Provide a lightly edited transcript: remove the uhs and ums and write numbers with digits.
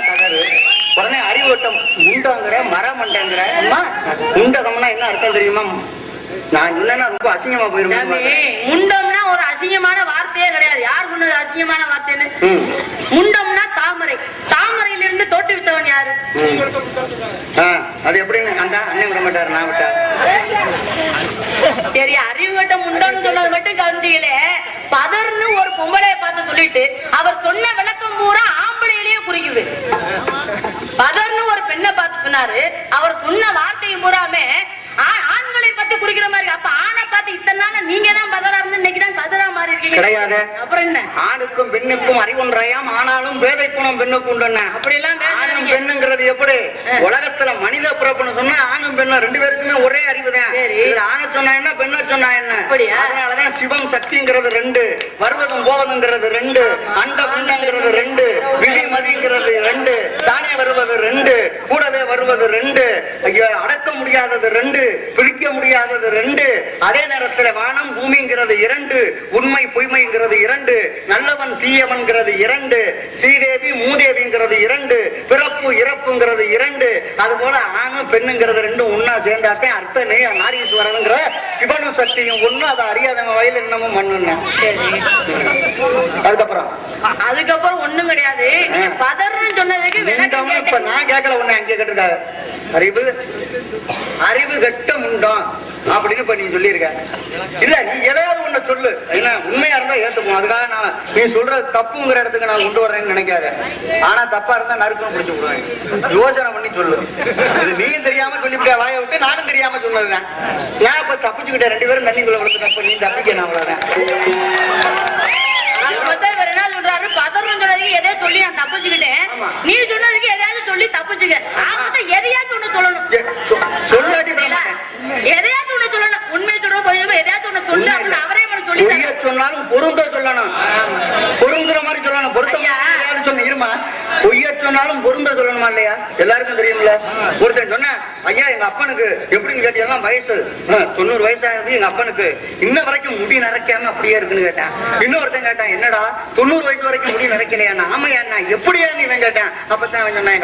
கதறு. உடனே அறிவட்டம் முண்டங்கிற மரமண்டங்கிற முண்டகம்னா என்ன அர்த்தம் தெரியுமா? நான் இல்லைன்னா ரொம்ப அசிங்கமா போயிருவேன். முண்டம்னா ஒரு அசிங்கமான வார்த்தையே கிடையாது. யார் சொன்னது அசிங்கமான வார்த்தைன்னு? முண்டம்னா தாமரை. தாமரையிலிருந்து தோற்றுவித்தவன் யாரு? அது எப்படின்னு அந்த அண்ணன் விட மாட்டாரு, நான் விட்டா. சரி, அறிவுகட்ட முண்டம்னு சொன்னது மட்டும் கவனிச்சீங்களே. பதர்னு ஒரு பொம்பளைய பார்த்து சொல்லிட்டு அவர் சொன்ன விளக்கம் பூரா ஆம்பளையிலேயே குறிக்குது. பதர்னு ஒரு பெண்ணை பார்த்து சொன்னாரு, அவர் சொன்ன வார்த்தையும் பூராமே ஆண்களை பத்தி குறிக்கிற மாதிரி. அப்ப ஆணை பார்த்து இத்தனை நாள் நீங்க தான் பதரா இருந்து இன்னைக்குதான் கதரா மாறி இருக்கீங்க. கிடையாது. அப்புறம் என்ன? ஆணுக்கும் பெண்ணுக்கும் அறிவொன்றையாம், ஆனாலும் வேதை குணம் பெண்ணுக்கு உண்டு. அப்படி எல்லாம் ஆணும் பெண்ணுங்கிறது எப்படி? உலகத்துல மனித பிறப்புன்னு சொன்னா ஆணும் பெண்ணும் ரெண்டு பேருக்குமே ஒரே அறிவு தான். ஆணை சொன்னா என்ன, பெண்ணை சொன்னா என்ன? அதனாலதான் சிவம் சக்திங்கிறது ரெண்டு, வருவதும் போவதுங்கிறது ரெண்டு, அண்ட பிண்டங்கிறது ரெண்டு, விழிமதிங்கிறது ரெண்டு, தானே வருவது ரெண்டு, கூடவே வருவது ரெண்டு, அடக்க முடியாதது ரெண்டு, பிடிக்க முடியாதது ரெண்டு. அதே நேரத்தில் வானம் பூமிங்கிறது இரண்டு, உண்மை பொய்மைங்கிறது இரண்டு, நல்லவன் தீயவன்கிறது இரண்டு, ஸ்ரீதேவி மூதேவிங்கிறது இரண்டு, பிறப்பு இறப்புங்கிறது இரண்டு. அதுபோல ஆணும் பெண்ணுங்கிறது ரெண்டும் ஒன்னா சேர்ந்தாக்கே அர்த்தமே நாரீஸ்வரனுங்கிற சிவனும் சக்தியும் ஒண்ணு. அதை அறியாதவன் வயல் என்னமும் மண்ணுன்னு. அதுக்கப்புறம் ஒண்ணும் கிடையாது. பதர்னு சொன்னதுக்கு இப்ப நான் கேட்கல, ஒண்ணு அங்கே கேட்டிருக்காரு. அறிவு கட்ட முண்டம் அப்படின்னு இப்ப நீ சொல்லியிருக்க. இல்ல, நீ எதையாவது ஒண்ணு சொல்லு, என்ன உண்மையா இருந்தா ஏத்துப்போம். அதுக்காக நான் நீ சொல்றது தப்புங்கிற இடத்துக்கு நான் கொண்டு வர்றேன்னு நினைக்காத. ஆனா தப்பா இருந்தா நறுக்குன்னு பிடிச்சு விடுவேன். யோசனை பண்ணி சொல்லு. இது நீயும் தெரியாம சொல்லிவிட்டா வாய விட்டு, நானும் தெரியாம சொன்னதுதான். நான் இப்ப தப்பிச்சுக்கிட்டேன், ரெண்டு பேரும் தண்ணிக்குள்ள விழுந்துட்டேன். நீ தப்பிக்க நான் அவ்வளவுதான். பதர்னு சொன்னதுக்கு எதையோ சொல்லி நான் தப்பிச்சுக்கிட்டேன். நீ சொன்னதுக்கு எதையாவது சொல்லி தப்பிச்சுக்க. எதையாச்சும் ஒண்ணு சொல்லணும். எதையாச்சும் ஒண்ணு சொல்லணும். உண்மை சொல்றோம், எதையாச்சும் ஒண்ணு சொல்லு. அவரே சொல்லி சொன்னாலும் பொருந்த சொல்லணும், பொருந்துற மாதிரி சொல்லணும். பொருத்த சொன்ன இருமா, பொய்ய சொன்னாலும் பொருந்த சொல்லணுமா இல்லையா? எல்லாருக்கும் தெரியும்ல. ஒருத்தன் சொன்ன ஐயா எங்க அப்பனுக்கு எப்படின்னு கேட்டீங்கன்னா வயசு 90 வயசாகுது, எங்க அப்பனுக்கு இன்ன வரைக்கும் முடி நரைக்காம அப்படியே இருக்குன்னு கேட்டான். இன்னொருத்தன் கேட்டான் என்னடா 90 வயசு வரைக்கும் முடி நரைக்கலையா? ஆமையா, எப்படியா நீ கேட்டான். அப்பதான் சொன்னா